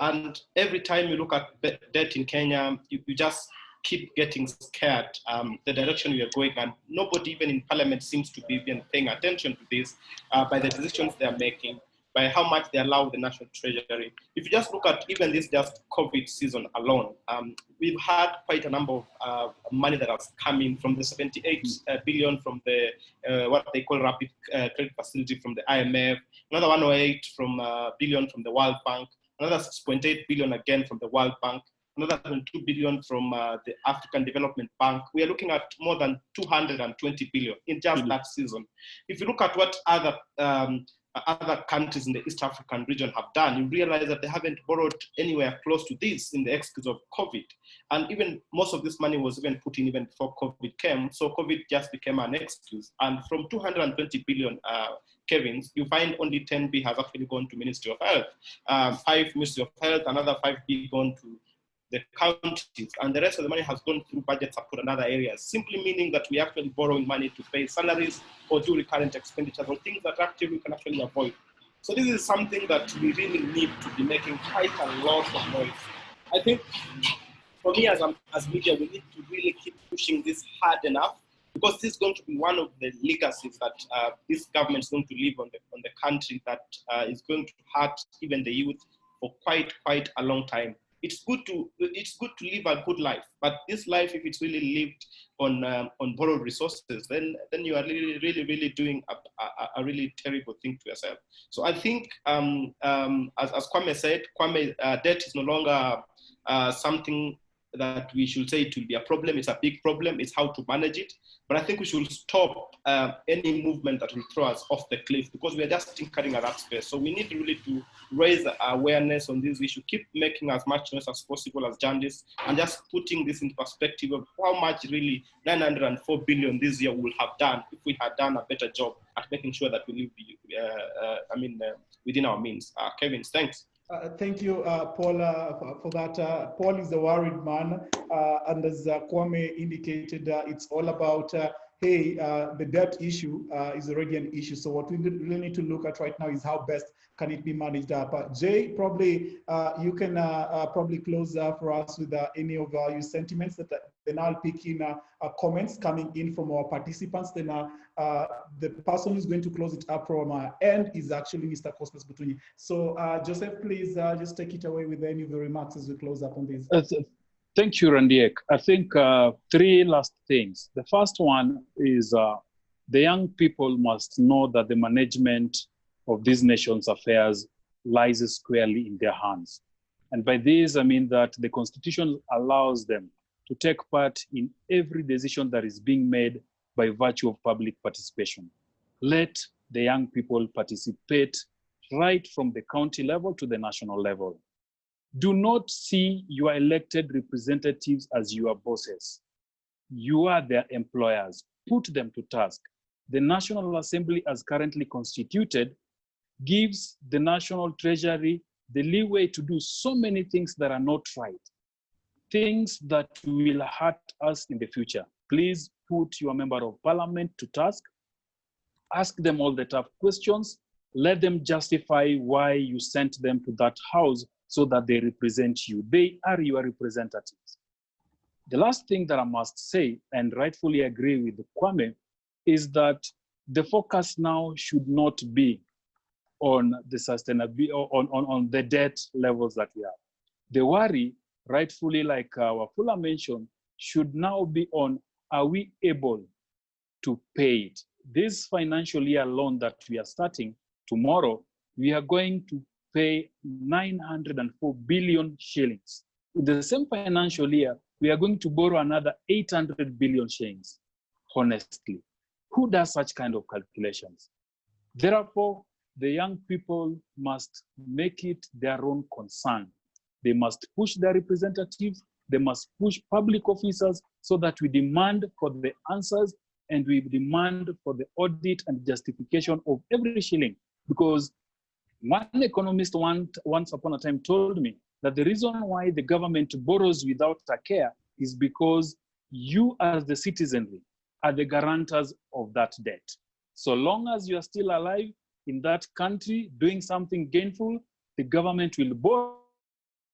And every time you look at debt in Kenya, you just keep getting scared the direction we are going, and nobody even in parliament seems to be even paying attention to this by the decisions they are making, by how much they allow the national treasury. If you just look at even this just COVID season alone, we've had quite a number of money that has come in from the 78 billion from the what they call rapid credit facility from the IMF, another 108 billion from the World Bank, another 6.8 billion again from the World Bank, another 2 billion from the African Development Bank. We are looking at more than 220 billion in just that season. If you look at what other countries in the East African region have done, you realize that they haven't borrowed anywhere close to this in the excuse of COVID. And even most of this money was even put in even before COVID came. So COVID just became an excuse. And from 220 billion, Kevins, you find only 10 B has actually gone to Ministry of Health, 5 Ministry of Health, another 5 B gone to the counties, and the rest of the money has gone through budget support and other areas, simply meaning that we are actually borrowing money to pay salaries or do recurrent expenditures or things that actually we can actually avoid. So this is something that we really need to be making quite a lot of noise. I think for me as media, we need to really keep pushing this hard enough, because this is going to be one of the legacies that this government is going to leave on the country that is going to hurt even the youth for quite a long time. It's good to live a good life, but this life, if it's really lived on borrowed resources, then you are really doing a really terrible thing to yourself. So I think, as Kwame said, debt is no longer something that we should say it will be a problem. It's a big problem. It's how to manage it. But I think we should stop any movement that will throw us off the cliff, because we are just tinkering at that space. So we need really to raise awareness on this issue, keep making as much noise as possible as journalists, and just putting this into perspective of how much really 904 billion this year would have done if we had done a better job at making sure that we live within our means. Kevin, thanks. Thank you, Paul, for that. Paul is a worried man, and as Kwame indicated, it's all about, hey, the debt issue is already an issue. So what we really need to look at right now is how best can it be managed up. Jay, probably you can probably close for us with any of your sentiments. Then I'll pick in comments coming in from our participants. Then the person who's going to close it up from our end is actually Mr. Costas Butunyi. So Joseph, please just take it away with any of the remarks as we close up on this. Thank you, Randiek. I think 3 last things. The first one is the young people must know that the management of this nation's affairs lies squarely in their hands. And by this, I mean that the Constitution allows them to take part in every decision that is being made by virtue of public participation. Let the young people participate right from the county level to the national level. Do not see your elected representatives as your bosses. You are their employers. Put them to task. The National Assembly, as currently constituted, gives the National Treasury the leeway to do so many things that are not right, things that will hurt us in the future. Please put your member of parliament to task. Ask them all the tough questions. Let them justify why you sent them to that house so that they represent you. They are your representatives. The last thing that I must say, and rightfully agree with Kwame, is that the focus now should not be on the sustainability, on the debt levels that we have. The worry, rightfully, like Wafula mentioned, should now be on, are we able to pay it? This financial year loan that we are starting tomorrow, we are going to pay 904 billion shillings. In the same financial year, we are going to borrow another 800 billion shillings. Honestly, Who does such kind of calculations? Therefore, the young people must make it their own concern. They must push their representatives, they must push public officers so that we demand for the answers and we demand for the audit and justification of every shilling. Because one economist once upon a time told me that the reason why the government borrows without a care is because you as the citizenry are the guarantors of that debt. So long as you are still alive in that country doing something gainful, the government will borrow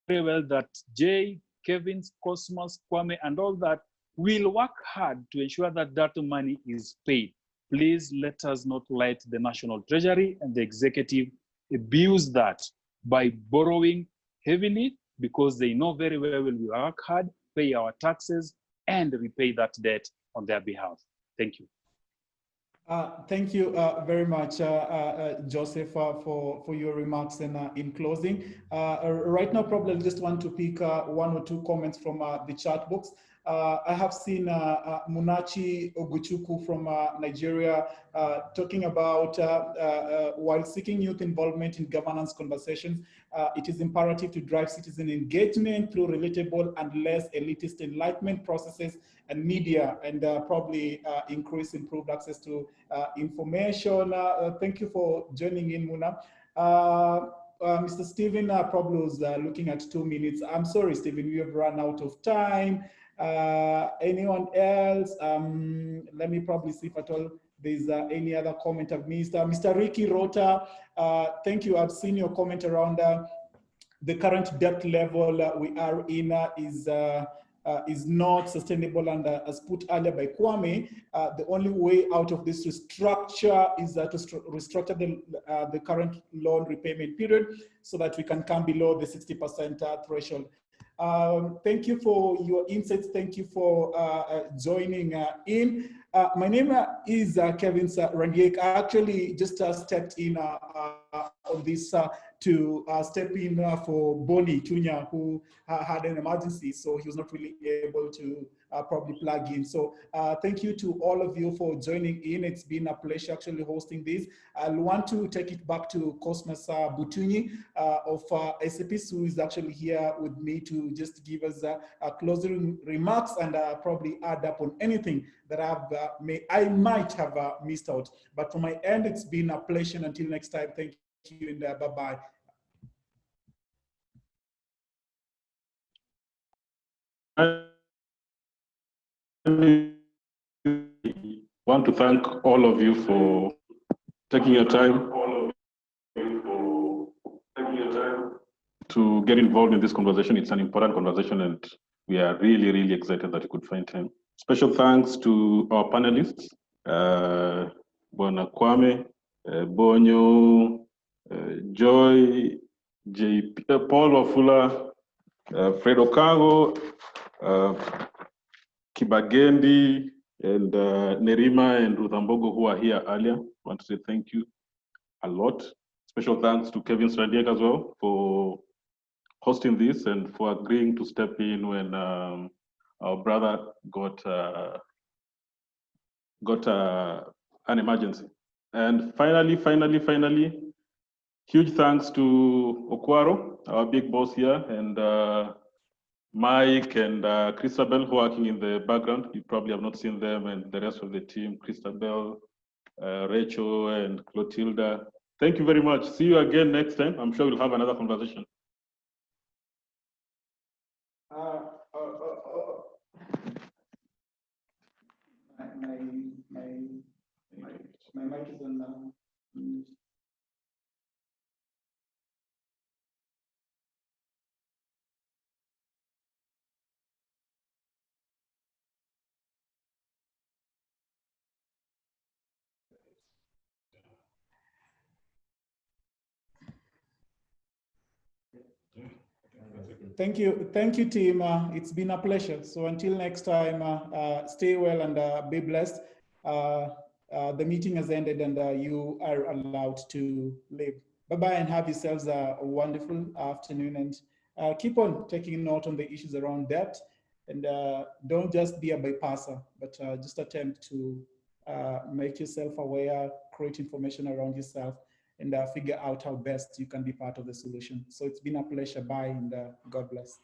very well that Jay, Kevin's, Cosmos, Kwame, and all that will work hard to ensure that that money is paid. Please let us not let the National Treasury and the executive abuse that by borrowing heavily because they know very well we work hard, pay our taxes, and repay that debt on their behalf. Thank you. Thank you very much, Joseph, for your remarks. And in closing, right now, probably I just want to pick one or two comments from the chat box. I have seen Munachi Oguchuku from Nigeria talking about while seeking youth involvement in governance conversations, it is imperative to drive citizen engagement through relatable and less elitist enlightenment processes and media, and probably increase improved access to information. Thank you for joining in, Muna. Mr. Stephen probably was looking at 2 minutes. I'm sorry, Stephen, we have run out of time. Anyone else? Let me probably see if at all there's any other comment I've missed. Mr. Ricky Rota, thank you. I've seen your comment around the current debt level we are in is not sustainable, and as put earlier by Kwame, the only way out of this restructure is to restructure the current loan repayment period so that we can come below the 60% threshold. Thank you for your insights. Thank you for joining in. My name is Kevin Randiek. I actually just stepped in on this to step in for Boni Tunya, who had an emergency, so he was not really able to probably plug in. So thank you to all of you for joining in. It's been a pleasure actually hosting this. I'll want to take it back to Cosmas Butunyi of Acepis, who is actually here with me to just give us closing remarks and probably add up on anything that I might have missed out. But from my end, it's been a pleasure. Until next time, thank you and bye-bye. I want to thank all of you for taking your time to get involved in this conversation. It's an important conversation, and we are really, really excited that you could find time. Special thanks to our panelists, Bwana Kwame, Bonyo, Joy, JP, Paul Wafula, Fred Okago, Kibagendi, and Nerima and Ruthambogo, who are here earlier. I want to say thank you a lot. Special thanks to Kevin Strandiek as well for hosting this and for agreeing to step in when our brother got an emergency. And finally, huge thanks to Okwaro, our big boss here, and Mike and Christabel, who are working in the background. You probably have not seen them, and the rest of the team, Christabel, Rachel, and Clotilda. Thank you very much. See you again next time. I'm sure we'll have another conversation. My mic is on. Thank you, team. It's been a pleasure. So until next time, stay well and be blessed. The meeting has ended and you are allowed to leave. Bye-bye and have yourselves a wonderful afternoon, and keep on taking note on the issues around debt, and don't just be a bypasser, but just attempt to make yourself aware, create information around yourself, and figure out how best you can be part of the solution. So it's been a pleasure. Bye, and God bless.